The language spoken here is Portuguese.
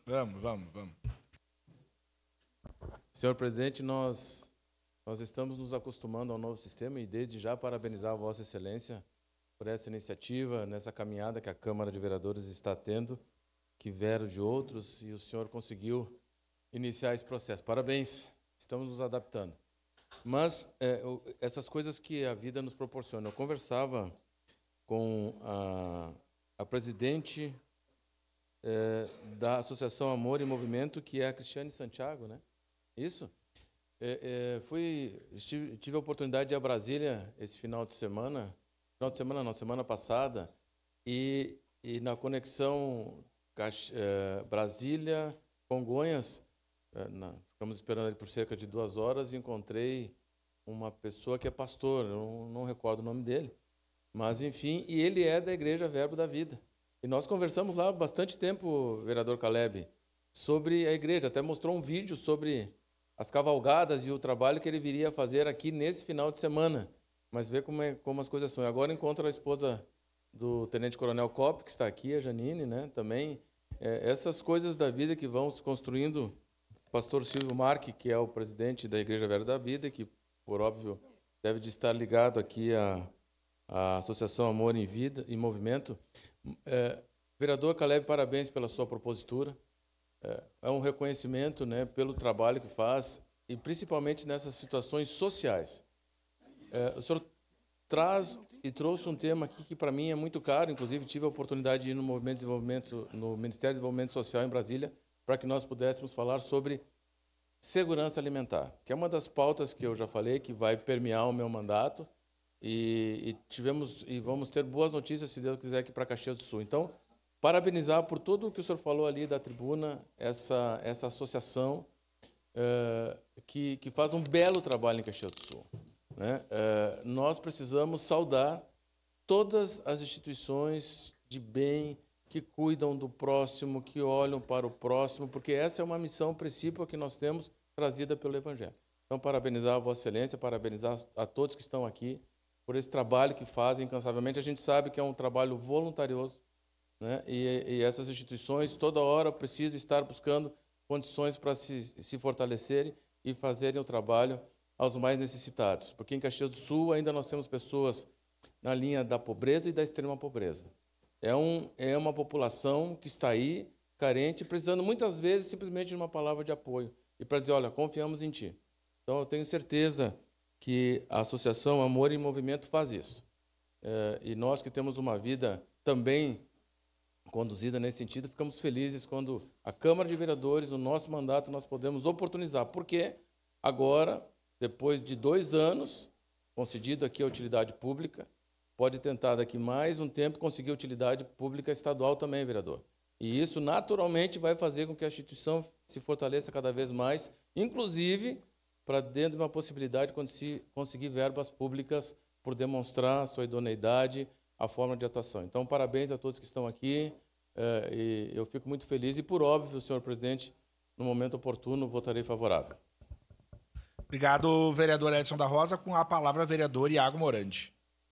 Vamos. Senhor presidente, nós estamos nos acostumando ao novo sistema e desde já parabenizar a Vossa Excelência por essa iniciativa, nessa caminhada que a Câmara de Vereadores está tendo, que vieram de outros, e o senhor conseguiu iniciar esse processo. Parabéns, estamos nos adaptando. Mas essas coisas que a vida nos proporciona. Eu conversava com a presidente da Associação Amor e Movimento, que é a Cristiane Santiago, né? Isso? Tive a oportunidade de ir a Brasília esse final de semana não, semana passada, e na conexão Brasília-Congonhas, ficamos esperando ele por cerca de 2 horas e encontrei uma pessoa que é pastor, eu não recordo o nome dele, mas, enfim, e ele é da Igreja Verbo da Vida. E nós conversamos lá bastante tempo, vereador Caleb, sobre a igreja, até mostrou um vídeo sobre as cavalgadas e o trabalho que ele viria a fazer aqui nesse final de semana. Mas vê como as coisas são. Agora encontro a esposa do Tenente Coronel Kopp, que está aqui, a Janine, né? Também essas coisas da vida que vão se construindo. O pastor Silvio Marque, que é o presidente da Igreja Verbo da Vida, que, por óbvio, deve de estar ligado aqui à Associação Amor em Vida e Movimento. Vereador Caleb, parabéns pela sua propositura. É um reconhecimento, né, pelo trabalho que faz, e principalmente nessas situações sociais. O senhor trouxe um tema aqui que para mim é muito caro, inclusive tive a oportunidade de ir no Ministério de Desenvolvimento Social em Brasília, para que nós pudéssemos falar sobre segurança alimentar, que é uma das pautas que eu já falei, que vai permear o meu mandato, e vamos ter boas notícias, se Deus quiser, aqui para Caxias do Sul. Então, parabenizar por tudo o que o senhor falou ali da tribuna, essa associação que faz um belo trabalho em Caxias do Sul. Né? Nós precisamos saudar todas as instituições de bem que cuidam do próximo, que olham para o próximo, porque essa é uma missão principal que nós temos trazida pelo Evangelho. Então, parabenizar a Vossa Excelência, parabenizar a todos que estão aqui por esse trabalho que fazem incansavelmente. A gente sabe que é um trabalho voluntarioso, né? E essas instituições, toda hora, precisam estar buscando condições para se fortalecerem e fazerem o trabalho aos mais necessitados. Porque em Caxias do Sul ainda nós temos pessoas na linha da pobreza e da extrema pobreza. É uma população que está aí, carente, precisando muitas vezes simplesmente de uma palavra de apoio e para dizer, olha, confiamos em ti. Então eu tenho certeza que a Associação Amor e Movimento faz isso. E nós que temos uma vida também conduzida nesse sentido, ficamos felizes quando a Câmara de Vereadores, no nosso mandato, nós podemos oportunizar. Porque agora, depois de 2 anos, concedido aqui a utilidade pública, pode tentar daqui mais um tempo conseguir utilidade pública estadual também, vereador. E isso naturalmente vai fazer com que a instituição se fortaleça cada vez mais, inclusive para dentro de uma possibilidade de conseguir verbas públicas por demonstrar a sua idoneidade, a forma de atuação. Então, parabéns a todos que estão aqui, e eu fico muito feliz e, por óbvio, senhor presidente, no momento oportuno, votarei favorável. Obrigado, vereador Edson da Rosa. Com a palavra, vereador Iago Morandi.